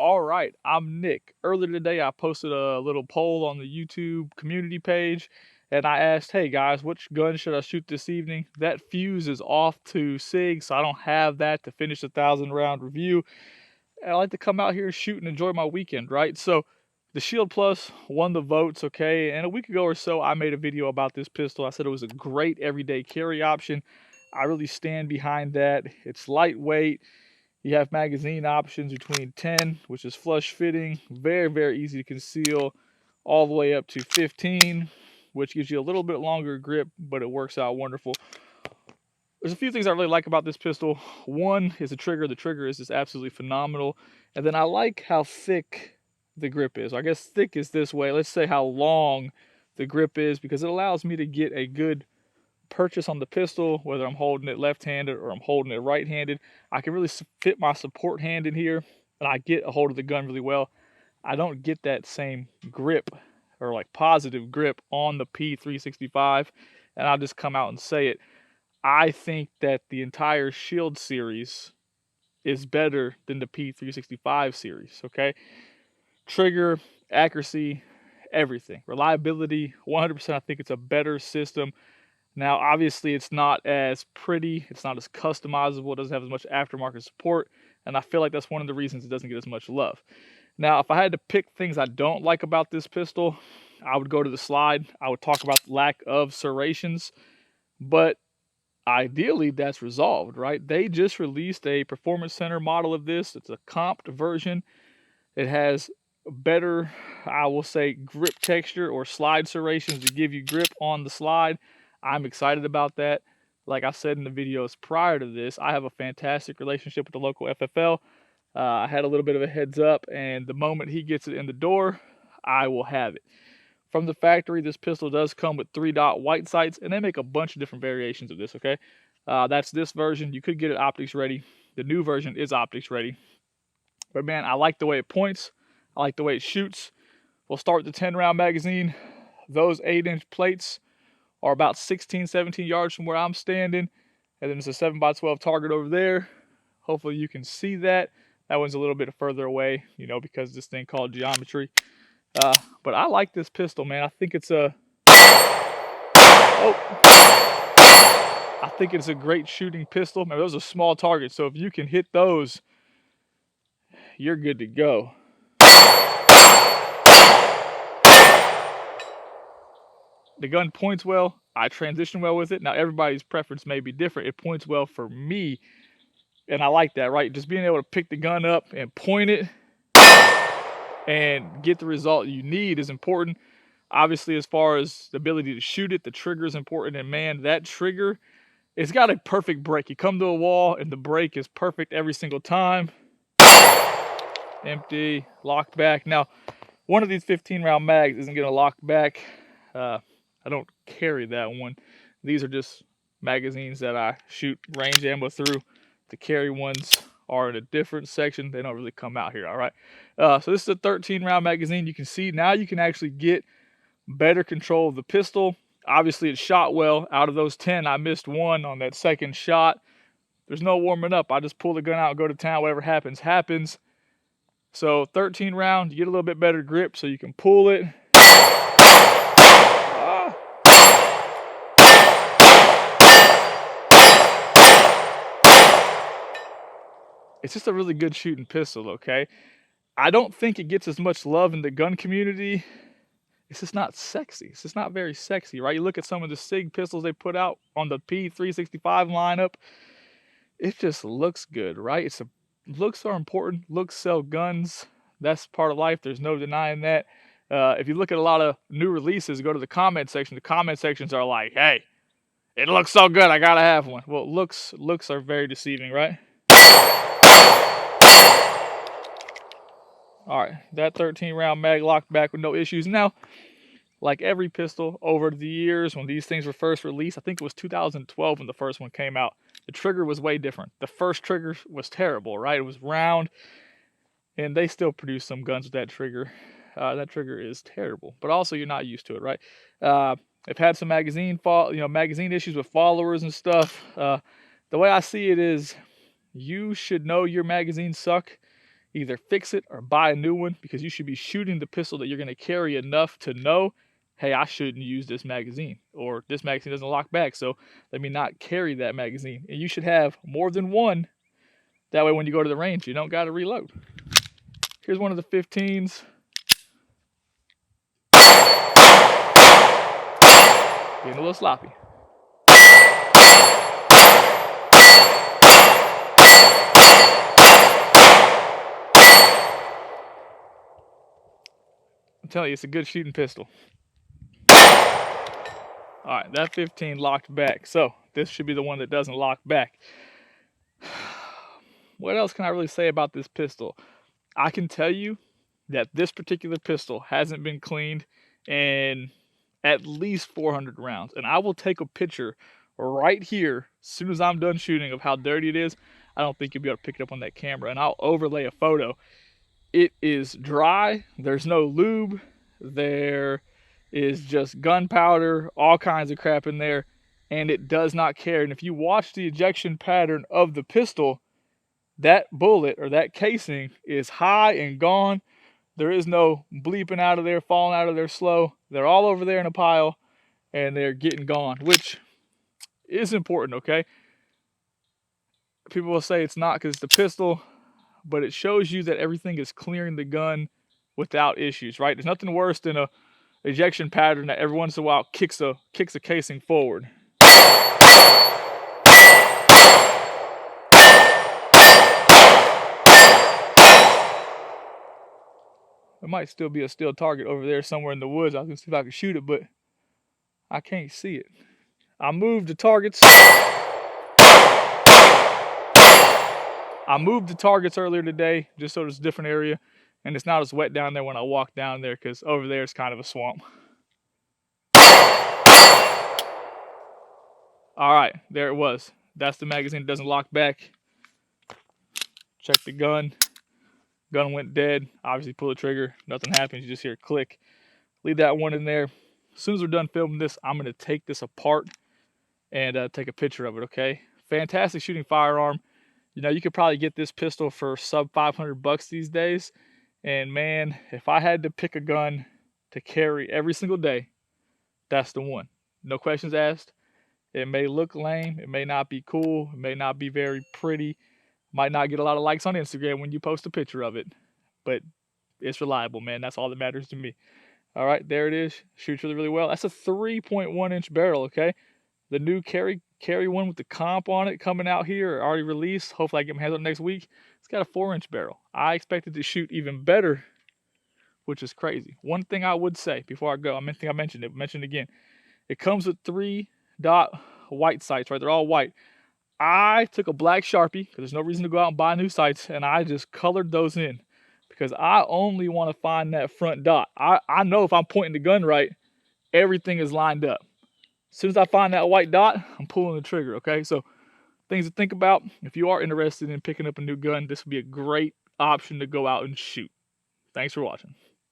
All right, I'm Nick. Earlier today, I posted a little poll on the YouTube community page, and I asked, hey guys, which gun should I shoot this evening? That fuse is off to SIG, so I don't have that to finish the 1,000 round review. And I like to come out here, shoot, and enjoy my weekend, right? So the Shield Plus won the votes, okay? And a week ago or so, I made a video about this pistol. I said it was a great everyday carry option. I really stand behind that. It's lightweight. You have magazine options between 10, which is flush fitting, very, very easy to conceal, all the way up to 15, which gives you a little bit longer grip, but it works out wonderful. There's a few things I really like about this pistol. One is the trigger. The trigger is just absolutely phenomenal. And then I like how thick the grip is. I guess thick is this way. Let's say how long the grip is, because it allows me to get a good purchase on the pistol, whether I'm holding it left-handed or I'm holding it right-handed. I can really fit my support hand in here, and I get a hold of the gun really well. I don't get that same grip or like positive grip on the P365, and I'll just come out and say it. I think that the entire Shield series is better than the P365 series, okay? Trigger, accuracy, everything. Reliability, 100%. I think it's a better system. Now, obviously, it's not as pretty, it's not as customizable, it doesn't have as much aftermarket support, and I feel like that's one of the reasons it doesn't get as much love. Now, if I had to pick things I don't like about this pistol, I would go to the slide. I would talk about the lack of serrations, but ideally, that's resolved, right? They just released a Performance Center model of this. It's a comped version. It has better, I will say, grip texture or slide serrations to give you grip on the slide. I'm excited about that. Like I said in the videos prior to this, I have a fantastic relationship with the local FFL. I had a little bit of a heads up, and the moment he gets it in the door, I will have it. From the factory, this pistol does come with 3-dot white sights, and they make a bunch of different variations of this, okay? That's this version. You could get it optics ready. The new version is optics ready. But man, I like the way it points. I like the way it shoots. We'll start with the 10-round magazine. Those 8-inch plates are about 16, 17 yards from where I'm standing. And then there's a 7x12 target over there. Hopefully you can see that. That one's a little bit further away, you know, because of this thing called geometry. But I like this pistol, man. I think it's a... I think it's a great shooting pistol. Man, those are small targets, so if you can hit those, you're good to go. The gun points well. I transition well with it. Now, everybody's preference may be different. It points well for me, and I like that, right? Just being able to pick the gun up and point it and get the result you need is important. Obviously, as far as the ability to shoot it, the trigger is important. And man, that trigger, it's got a perfect break. You come to a wall, and the break is perfect every single time. Empty, lock back. Now, one of these 15-round mags isn't going to lock back. I don't carry that one. These are just magazines that I shoot range ammo through. The carry ones are in a different section. They don't really come out here, all right? So this is a 13-round magazine. You can see now you can actually get better control of the pistol. Obviously, it shot well. Out of those 10, I missed one on that second shot. There's no warming up. I just pull the gun out and go to town. Whatever happens, happens. So 13 round, you get a little bit better grip so you can pull it. It's just a really good shooting pistol, okay? I don't think it gets as much love in the gun community. It's just not sexy. It's just not very sexy, right? You look at some of the SIG pistols they put out on the P365 lineup. It just looks good, right? Looks are important. Looks sell guns. That's part of life. There's no denying that. If you look at a lot of new releases, go to the comment section. The comment sections are like, hey, it looks so good, I gotta have one. Well, looks are very deceiving, right? All right, that 13-round mag locked back with no issues. Now, like every pistol over the years, when these things were first released, I think it was 2012 when the first one came out, the trigger was way different. The first trigger was terrible, right? It was round, and they still produce some guns with that trigger. That trigger is terrible, but also you're not used to it, right? I've had some magazine issues with followers and stuff. The way I see it is, you should know your magazines suck. either fix it or buy a new one, because you should be shooting the pistol that you're going to carry enough to know, hey, I shouldn't use this magazine, or this magazine doesn't lock back, so let me not carry that magazine. And you should have more than one. That way when you go to the range, you don't got to reload. Here's one of the 15s. Getting a little sloppy. I'm telling you, it's a good shooting pistol. Alright, that 15 locked back. So, this should be the one that doesn't lock back. What else can I really say about this pistol? I can tell you that this particular pistol hasn't been cleaned in at least 400 rounds. And I will take a picture right here as soon as I'm done shooting of how dirty it is. I don't think you'll be able to pick it up on that camera. And I'll overlay a photo. It is dry. There's no lube. There is just gunpowder, all kinds of crap in there. And it does not care. And if you watch the ejection pattern of the pistol, that bullet or that casing is high and gone. There is no bleeping out of there, falling out of there slow. They're all over there in a pile, and they're getting gone, which is important, okay? People will say it's not because it's the pistol, but it shows you that everything is clearing the gun without issues, right? There's nothing worse than a ejection pattern that every once in a while kicks a casing forward. There might still be a steel target over there somewhere in the woods. I was gonna see if I could shoot it, but I can't see it. I moved the targets. Earlier today, just so it's a different area, and it's not as wet down there when I walk down there, because over there it's kind of a swamp. All right, there it was. That's the magazine that doesn't lock back. Check the gun. Gun went dead. Obviously pull the trigger, nothing happens, you just hear a click. Leave that one in there. As soon as we're done filming this, I'm gonna take this apart and take a picture of it, okay? Fantastic shooting firearm. You know, you could probably get this pistol for sub 500 bucks these days. And man, if I had to pick a gun to carry every single day, that's the one. No questions asked. It may look lame, it may not be cool, it may not be very pretty, might not get a lot of likes on Instagram when you post a picture of it, but it's reliable, man. That's all that matters to me. All right, there it is. Shoots really, really well. That's a 3.1 inch barrel, okay? The new carry one with the comp on it coming out here, already released. Hopefully I get my hands on it next week. It's got a 4-inch barrel. I expected to shoot even better, which is crazy. One thing I would say before I go, I think I mentioned it again. It comes with 3-dot white sights, right? They're all white. I took a black Sharpie, because there's no reason to go out and buy new sights, and I just colored those in, because I only want to find that front dot. I know if I'm pointing the gun right, everything is lined up. As soon as I find that white dot, I'm pulling the trigger, okay? So things to think about. If you are interested in picking up a new gun, this would be a great option to go out and shoot. Thanks for watching.